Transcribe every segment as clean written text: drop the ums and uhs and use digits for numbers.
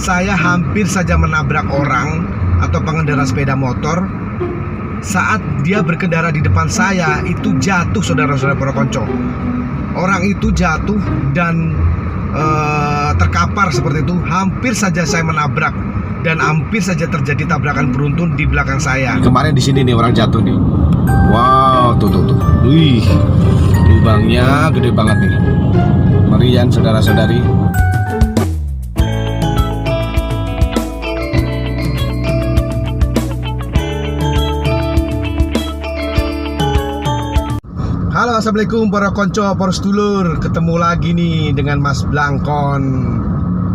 saya hampir saja menabrak orang atau pengendara sepeda motor. Saat dia berkendara di depan saya, itu jatuh, saudara-saudara para konco. Orang itu jatuh dan terkapar seperti itu. Hampir saja saya menabrak dan hampir saja terjadi tabrakan beruntun di belakang saya. Kemarin di sini nih orang jatuh nih. Wow, tuh. Wih, lubangnya gede banget nih. Merian saudara-saudari. Halo, assalamualaikum para konco, para sedulur. Ketemu lagi nih dengan Mas Blangkon.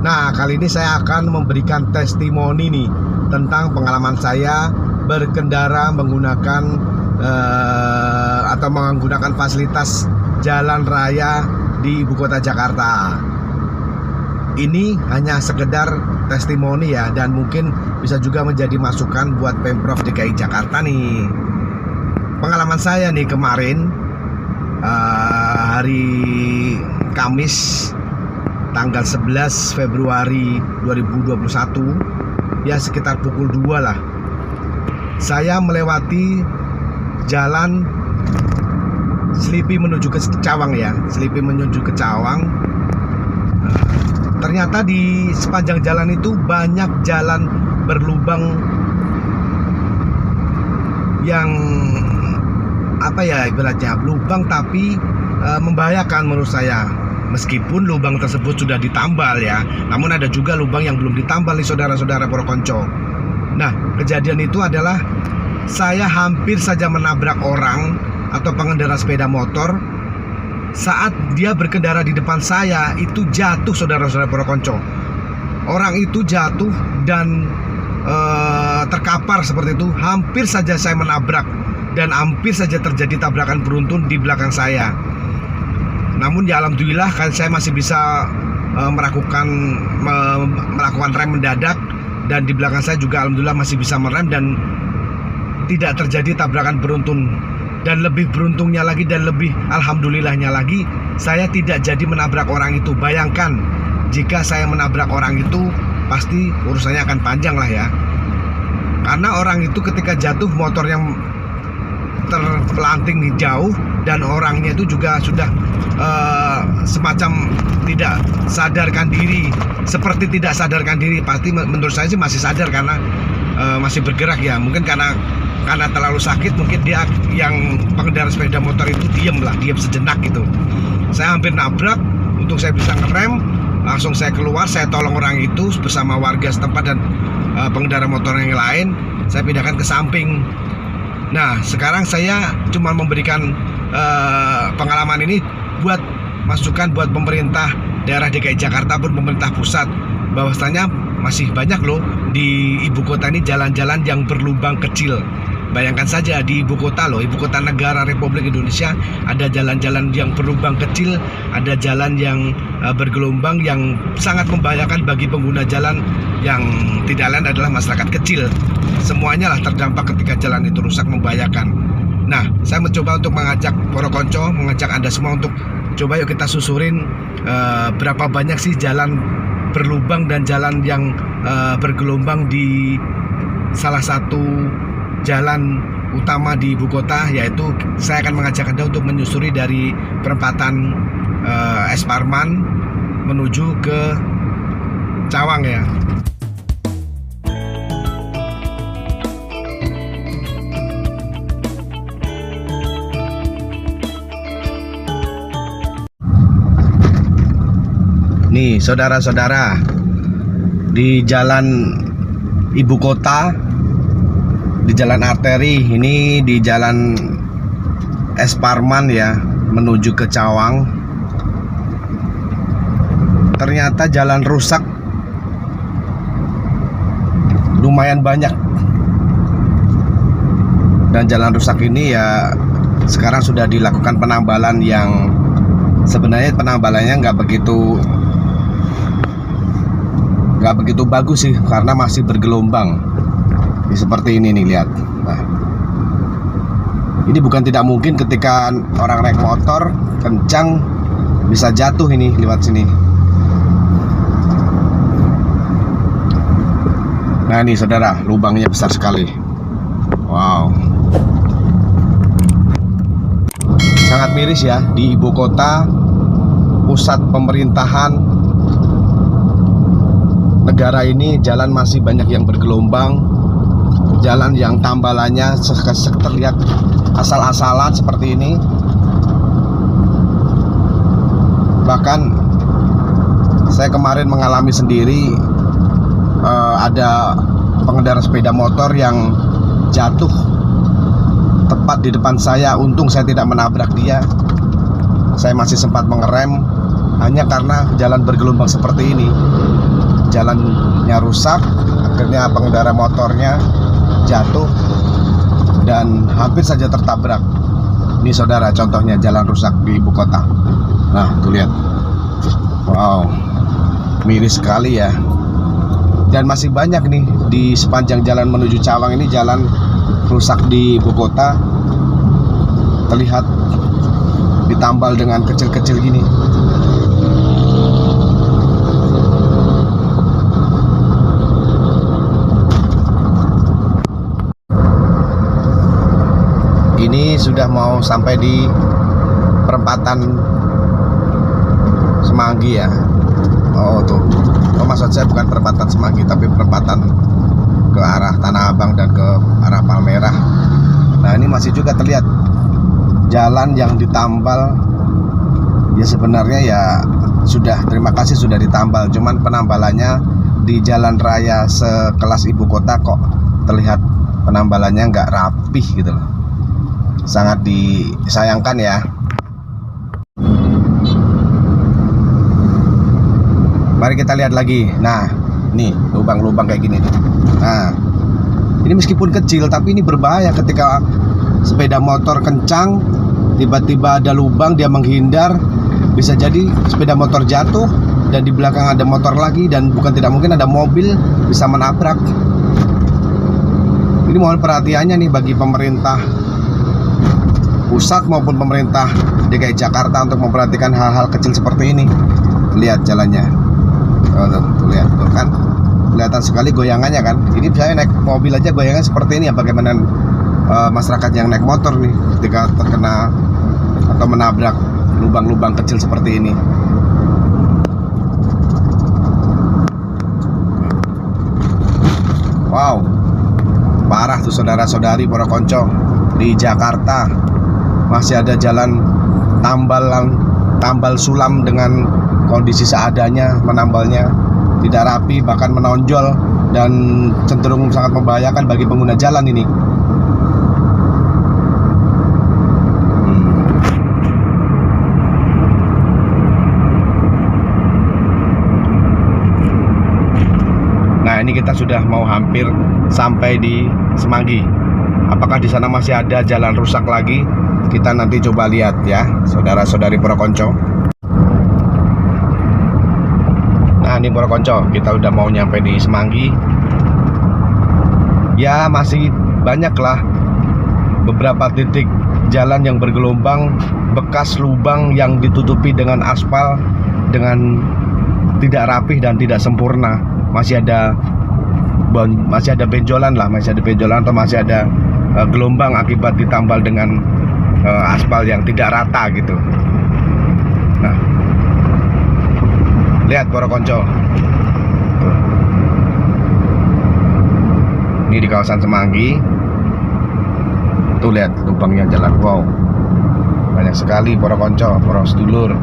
Nah, kali ini saya akan memberikan testimoni nih tentang pengalaman saya berkendara menggunakan atau menggunakan fasilitas jalan raya di ibu kota Jakarta. Ini hanya sekedar testimoni ya, dan mungkin bisa juga menjadi masukan buat Pemprov DKI Jakarta nih. Pengalaman saya nih kemarin, hari Kamis tanggal 11 Februari 2021, ya sekitar pukul 2 lah, saya melewati jalan Selipi menuju ke Cawang ya, Selipi menuju ke Cawang. Ternyata di sepanjang jalan itu banyak jalan berlubang yang apa ya ibaratnya, lubang tapi membahayakan menurut saya. Meskipun lubang tersebut sudah ditambal ya, namun ada juga lubang yang belum ditambal nih saudara-saudara para konco. Nah, kejadian itu adalah saya hampir saja menabrak orang atau pengendara sepeda motor. Saat dia berkendara di depan saya, itu jatuh, saudara-saudara para konco. Orang itu jatuh dan terkapar seperti itu. Hampir saja saya menabrak dan hampir saja terjadi tabrakan beruntun di belakang saya. Namun ya alhamdulillah kan saya masih bisa melakukan rem mendadak, dan di belakang saya juga alhamdulillah masih bisa merem dan tidak terjadi tabrakan beruntun. Dan lebih beruntungnya lagi dan lebih alhamdulillahnya lagi, saya tidak jadi menabrak orang itu. Bayangkan jika saya menabrak orang itu, pasti urusannya akan panjang lah ya. Karena orang itu ketika jatuh, motor yang terpelanting di jauh, dan orangnya itu juga sudah semacam tidak sadarkan diri, seperti tidak sadarkan diri. Pasti menurut saya sih masih sadar karena masih bergerak ya. Mungkin karena terlalu sakit, mungkin dia yang pengendara sepeda motor itu diam sejenak gitu. Saya hampir nabrak. Untuk saya bisa ngerem, langsung saya keluar, saya tolong orang itu bersama warga setempat dan pengendara motor yang lain. Saya pindahkan ke samping. Nah, sekarang saya cuma memberikan pengalaman ini buat masukan buat pemerintah daerah DKI Jakarta pun pemerintah pusat, bahwasanya masih banyak loh di ibu kota ini jalan-jalan yang berlubang kecil. Bayangkan saja di ibu kota loh, ibu kota negara Republik Indonesia, ada jalan-jalan yang berlubang kecil, ada jalan yang bergelombang yang sangat membahayakan bagi pengguna jalan yang tidak lain adalah masyarakat kecil. Semuanya lah terdampak ketika jalan itu rusak, membahayakan. Nah, saya mencoba untuk mengajak para konco, mengajak Anda semua untuk coba yuk kita susurin berapa banyak sih jalan berlubang dan jalan yang bergelombang di salah satu jalan utama di ibu kota, yaitu saya akan mengajak Anda untuk menyusuri dari perempatan Es Parman menuju ke Cawang ya. Nih saudara-saudara, di jalan ibu kota, di jalan arteri ini, di jalan Es Parman ya menuju ke Cawang, ternyata jalan rusak lumayan banyak. Dan jalan rusak ini ya sekarang sudah dilakukan penambalan yang sebenarnya penambalannya nggak begitu bagus sih, karena masih bergelombang. Seperti ini nih, lihat. Nah, ini bukan tidak mungkin ketika orang naik motor kencang bisa jatuh ini lewat sini. Nah ini saudara, lubangnya besar sekali. Wow, sangat miris ya. Di ibu kota, pusat pemerintahan negara ini, jalan masih banyak yang bergelombang. Jalan yang tambalannya terlihat asal-asalan seperti ini. Bahkan saya kemarin mengalami sendiri, ada pengendara sepeda motor yang jatuh tepat di depan saya. Untung saya tidak menabrak dia. Saya masih sempat mengerem, hanya karena jalan bergelombang seperti ini. Jalannya rusak, akhirnya pengendara motornya jatuh dan hampir saja tertabrak. Ini saudara, contohnya jalan rusak di ibu kota. Nah, tuh lihat. Wow, miris sekali ya. Dan masih banyak nih di sepanjang jalan menuju Cawang ini, jalan rusak di ibu kota. Terlihat ditambal dengan kecil-kecil gini. Ini sudah mau sampai di perempatan Semanggi ya. Oh tuh, oh, maksud saya bukan perempatan Semanggi, tapi perempatan ke arah Tanah Abang dan ke arah Palmerah. Nah ini masih juga terlihat jalan yang ditambal. Ya sebenarnya ya sudah, terima kasih sudah ditambal. Cuman penambalannya di jalan raya sekelas ibu kota kok terlihat penambalannya nggak rapih gitu loh. Sangat disayangkan ya. Mari kita lihat lagi. Nah, nih lubang-lubang kayak gini nih. Nah, ini meskipun kecil tapi ini berbahaya ketika sepeda motor kencang, tiba-tiba ada lubang, dia menghindar, bisa jadi sepeda motor jatuh dan di belakang ada motor lagi, dan bukan tidak mungkin ada mobil bisa menabrak. Ini mohon perhatiannya nih bagi pemerintah pusat maupun pemerintah DKI Jakarta untuk memperhatikan hal-hal kecil seperti ini. Lihat jalannya. Oh, tuh, lihat tuh kan, kelihatan sekali goyangannya kan. Ini saya naik mobil aja goyangan seperti ini ya. Bagaimana masyarakat yang naik motor nih ketika terkena atau menabrak lubang-lubang kecil seperti ini. Wow, parah tuh saudara-saudari, para konco. Di Jakarta masih ada jalan tambal sulam dengan kondisi seadanya, menambalnya tidak rapi, bahkan menonjol, dan cenderung sangat membahayakan bagi pengguna jalan ini. Nah ini kita sudah mau hampir sampai di Semanggi. Apakah di sana masih ada jalan rusak lagi? Kita nanti coba lihat ya, saudara-saudari para konco. Nah ini para konco, kita udah mau nyampe di Semanggi. Ya masih banyak lah beberapa titik jalan yang bergelombang, bekas lubang yang ditutupi dengan aspal dengan tidak rapih dan tidak sempurna. Masih ada benjolan lah, masih ada benjolan atau masih ada gelombang akibat ditambal dengan aspal yang tidak rata gitu. Nah, lihat para konco. Tuh. Ini di kawasan Semanggi. Tuh lihat lubangnya jalan. Wow, banyak sekali para konco, para sedulur.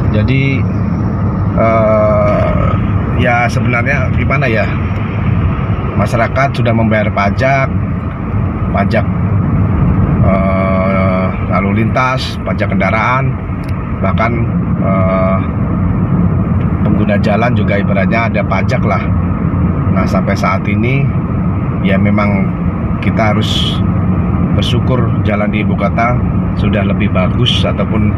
Jadi ya sebenarnya gimana ya, masyarakat sudah membayar pajak lalu lintas, pajak kendaraan, bahkan pengguna jalan juga ibaratnya ada pajak lah. Nah sampai saat ini ya memang kita harus bersyukur jalan di ibu kota sudah lebih bagus, ataupun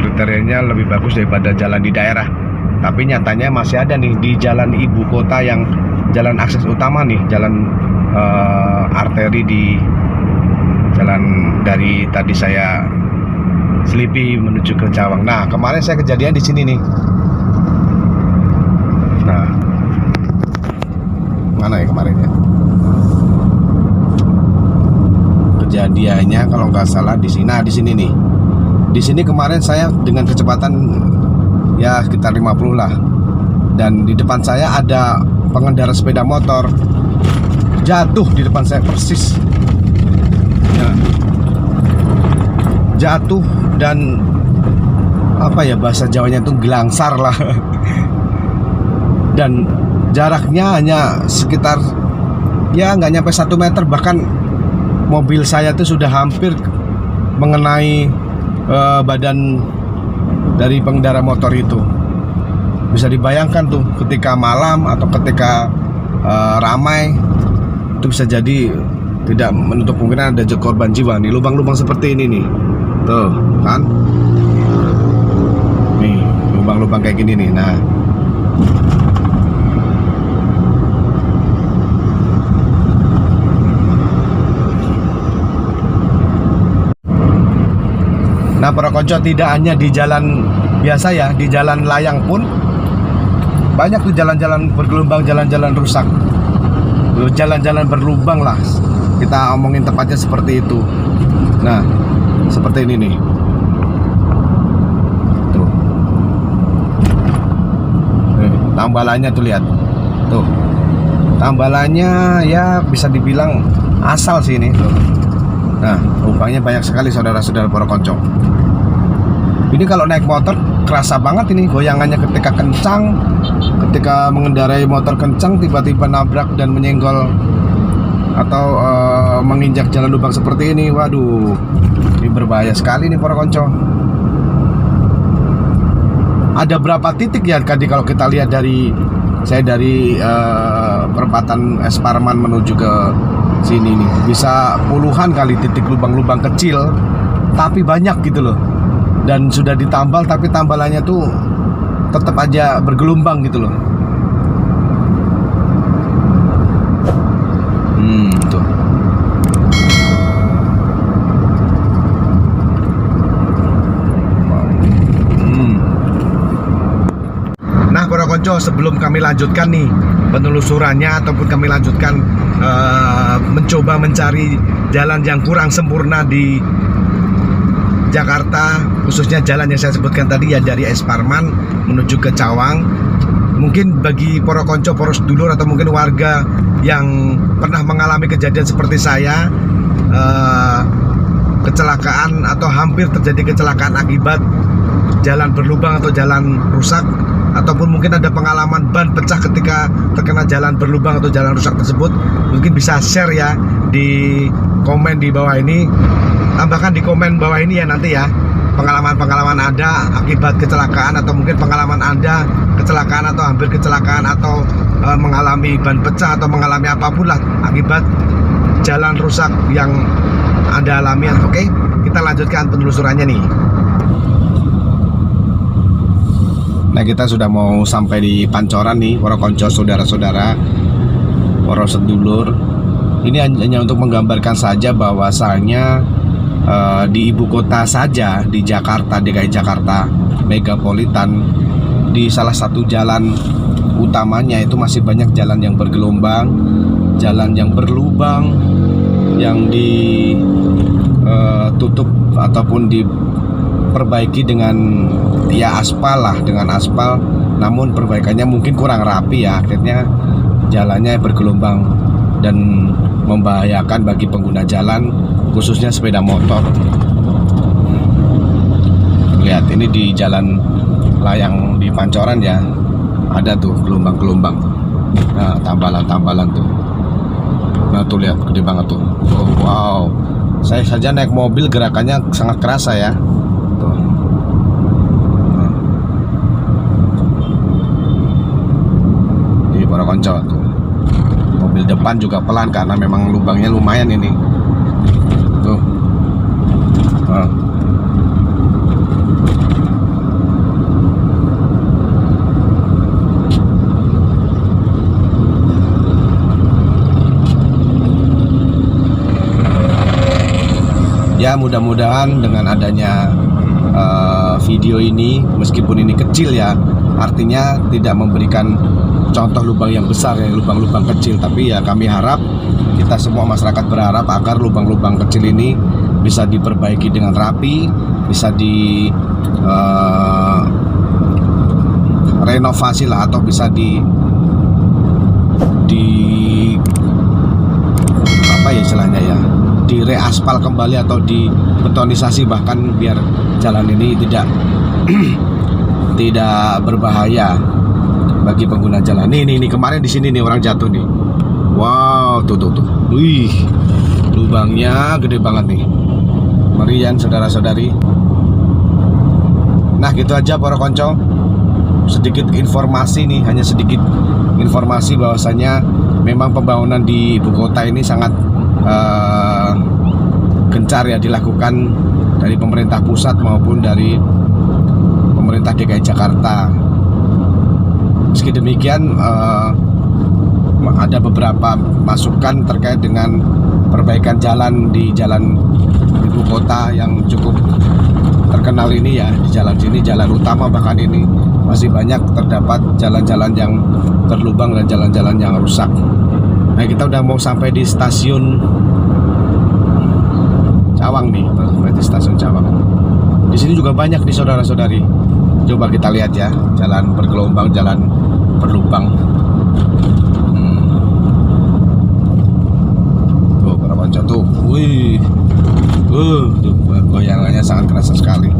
kriterianya lebih bagus daripada jalan di daerah. Tapi nyatanya masih ada nih di jalan ibu kota yang jalan akses utama nih, jalan arteri di jalan dari tadi saya Selipi menuju ke Cawang. Nah kemarin saya kejadian di sini nih. Nah kejadiannya kalau nggak salah di sini. Nah, di sini nih. Di sini kemarin saya dengan kecepatan ya sekitar 50 lah. Dan di depan saya ada pengendara sepeda motor jatuh di depan saya persis. Ya. Jatuh dan apa ya bahasa Jawanya itu gelangsar lah. Dan jaraknya hanya sekitar ya nggak nyampe 1 meter, bahkan mobil saya itu sudah hampir mengenai badan dari pengendara motor itu. Bisa dibayangkan tuh ketika malam atau ketika ramai itu bisa jadi tidak menutup kemungkinan ada korban jiwa nih. Lubang-lubang seperti ini nih, tuh kan, nih lubang-lubang kayak gini nih. Nah, para konco, tidak hanya di jalan biasa ya, di jalan layang pun banyak tuh jalan-jalan bergelombang, jalan-jalan rusak, jalan-jalan berlubang lah, kita omongin tepatnya seperti itu. Nah, seperti ini nih, tuh, tambalannya tuh lihat, tuh, tambalannya ya bisa dibilang asal sih ini, tuh. Nah, lubangnya banyak sekali saudara-saudara para konco. Ini kalau naik motor kerasa banget ini goyangannya ketika kencang, ketika mengendarai motor kencang tiba-tiba nabrak dan menyenggol atau menginjak jalan lubang seperti ini. Waduh, ini berbahaya sekali nih para konco. Ada berapa titik ya tadi kalau kita lihat dari perempatan Es Parman menuju ke sini nih, bisa puluhan kali titik lubang-lubang kecil tapi banyak gitu loh. Dan sudah ditambal tapi tambalannya tuh tetap aja bergelombang gitu loh. Tuh. Nah, para konco, sebelum kami lanjutkan nih penelusurannya ataupun kami lanjutkan mencoba mencari jalan yang kurang sempurna di Jakarta, khususnya jalan yang saya sebutkan tadi ya, dari Es Parman menuju ke Cawang. Mungkin bagi para konco, para sedulur atau mungkin warga yang pernah mengalami kejadian seperti saya, kecelakaan atau hampir terjadi kecelakaan akibat jalan berlubang atau jalan rusak, ataupun mungkin ada pengalaman ban pecah ketika terkena jalan berlubang atau jalan rusak tersebut, mungkin bisa share ya di komen di bawah ini. Tambahkan di komen bawah ini ya nanti ya, pengalaman-pengalaman Anda akibat kecelakaan, atau mungkin pengalaman Anda kecelakaan atau hampir kecelakaan, atau mengalami ban pecah atau mengalami apapun lah akibat jalan rusak yang Anda alami. Oke, kita lanjutkan penelusurannya nih. Nah, kita sudah mau sampai di Pancoran nih para konco, saudara-saudara, para sedulur. Ini hanya untuk menggambarkan saja bahwasanya di ibu kota saja, di Jakarta, DKI Jakarta megapolitan, di salah satu jalan utamanya itu masih banyak jalan yang bergelombang, jalan yang berlubang, yang ditutup ataupun diperbaiki dengan ya aspal lah, dengan aspal, namun perbaikannya mungkin kurang rapi ya, akhirnya jalannya bergelombang dan membahayakan bagi pengguna jalan, khususnya sepeda motor. Lihat ini di jalan layang di Pancoran ya, ada tuh gelombang-gelombang. Nah, tambalan-tambalan tuh. Nah tuh lihat, gede banget tuh. Oh, wow, saya saja naik mobil gerakannya sangat kerasa ya. Tuh. Ini para konco tuh. Mobil depan juga pelan karena memang lubangnya lumayan ini. Tuh. Ya, mudah-mudahan dengan adanya video ini, meskipun ini kecil ya, artinya tidak memberikan contoh lubang yang besar ya, lubang-lubang kecil. Tapi ya kami harap, kita semua masyarakat berharap agar lubang-lubang kecil ini bisa diperbaiki dengan rapi, bisa di renovasi lah, atau bisa di apa ya istilahnya ya, di reaspal kembali atau dibetonisasi, bahkan biar jalan ini tidak tidak berbahaya bagi pengguna jalan. Nih kemarin di sini nih orang jatuh nih. Wow, tuh. Wih, lubangnya gede banget nih. Merian saudara-saudari. Nah, gitu aja para konco. Sedikit informasi nih, hanya sedikit informasi bahwasanya memang pembangunan di ibu kota ini sangat gencar ya dilakukan dari pemerintah pusat maupun dari pemerintah DKI Jakarta. Meski demikian, ada beberapa masukan terkait dengan perbaikan jalan di jalan ibu kota yang cukup terkenal ini ya. Di jalan sini, jalan utama bahkan ini masih banyak terdapat jalan-jalan yang terlubang dan jalan-jalan yang rusak. Nah, kita udah mau sampai di stasiun Cawang nih, di stasiun Cawang. Di sini juga banyak nih saudara-saudari. Coba kita lihat ya, jalan bergelombang, jalan berlubang. Tuh, para konco tuh. Wih. Tuh, goyangannya sangat kerasa sekali.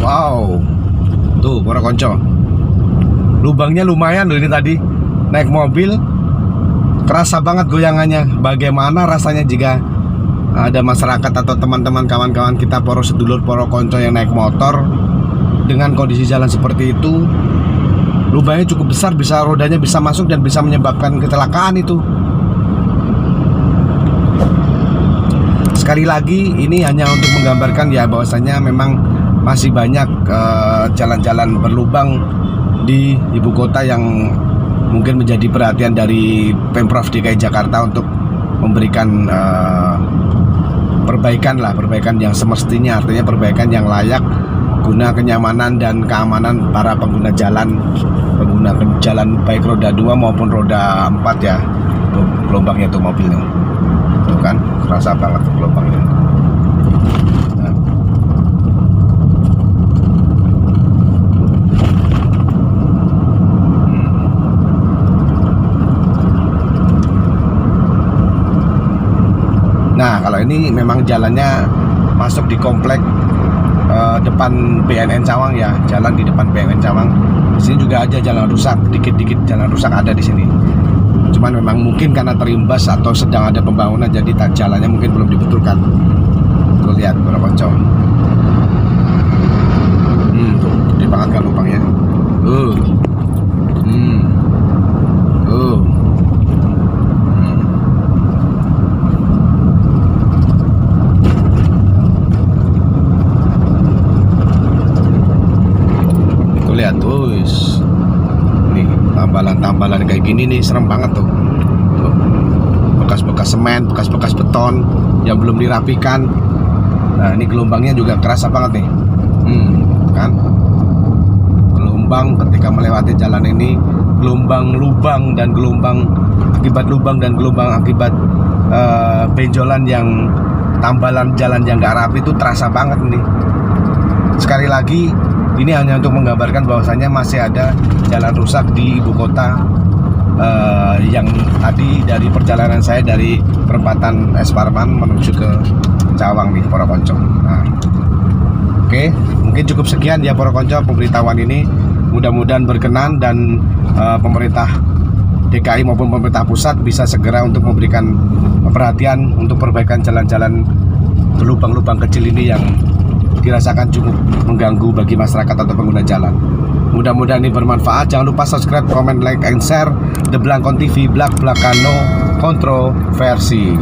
Wow. Tuh, para konco. Lubangnya lumayan loh ini tadi. Naik mobil kerasa banget goyangannya. Bagaimana rasanya jika ada masyarakat atau teman-teman kawan-kawan kita, poro sedulur, poro konco yang naik motor dengan kondisi jalan seperti itu? Lubangnya cukup besar, bisa rodanya bisa masuk dan bisa menyebabkan kecelakaan itu. Sekali lagi ini hanya untuk menggambarkan ya bahwasanya memang masih banyak jalan-jalan berlubang di ibu kota yang mungkin menjadi perhatian dari Pemprov DKI Jakarta untuk memberikan perbaikan yang semestinya, artinya perbaikan yang layak guna kenyamanan dan keamanan para pengguna jalan baik roda 2 maupun roda 4 ya. Tuh, gelombangnya tuh mobilnya. Tuh kan, kerasa banget tuh gelombangnya. Nah, kalau ini memang jalannya masuk di komplek depan BNN Cawang ya, jalan di depan BNN Cawang. Di sini juga ada jalan rusak, dikit-dikit jalan rusak ada di sini. Cuman memang mungkin karena terimbas atau sedang ada pembangunan, jadi jalannya mungkin belum dibetulkan. Tuh lihat berapa konco. Tuh gede banget kan lubangnya. Lihat tuh, nih tambalan kayak gini nih serem banget tuh. Bekas-bekas semen, bekas-bekas beton yang belum dirapikan. Nah, ini gelombangnya juga kerasa banget nih. Kan? Gelombang ketika melewati jalan ini, gelombang lubang dan gelombang akibat benjolan yang tambalan jalan yang gak rapi itu terasa banget nih. Sekali lagi, ini hanya untuk menggambarkan bahwasannya masih ada jalan rusak di ibu kota yang tadi dari perjalanan saya dari perempatan Es Parman menuju ke Cawang nih para konco. Nah, oke, mungkin cukup sekian ya para konco pemberitahuan ini. Mudah-mudahan berkenan dan pemerintah DKI maupun pemerintah pusat bisa segera untuk memberikan perhatian untuk perbaikan jalan-jalan berlubang-lubang kecil ini yang dirasakan cukup mengganggu bagi masyarakat atau pengguna jalan. Mudah-mudahan ini bermanfaat. Jangan lupa subscribe, comment, like, and share The Blangkon TV, Blak-Blakano kontroversi.